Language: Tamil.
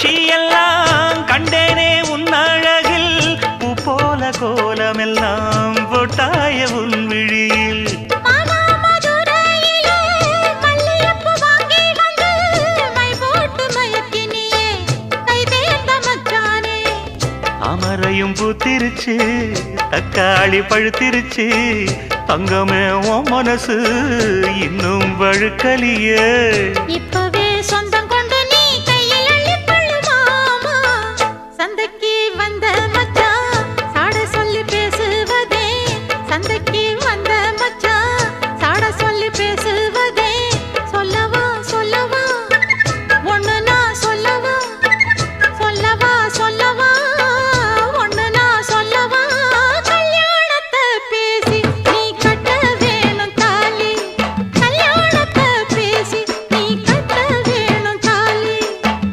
காட்சி எல்லாம் கண்டேனே உன் அழகில் பூ போல கோலமெல்லாம் போட்டாய உன் விழியில் அமரையும் பூத்திருச்சு தக்காளி பழுத்திருச்சு தங்கமே உன் மனசு இன்னும் வழுக்கலியே இப்போ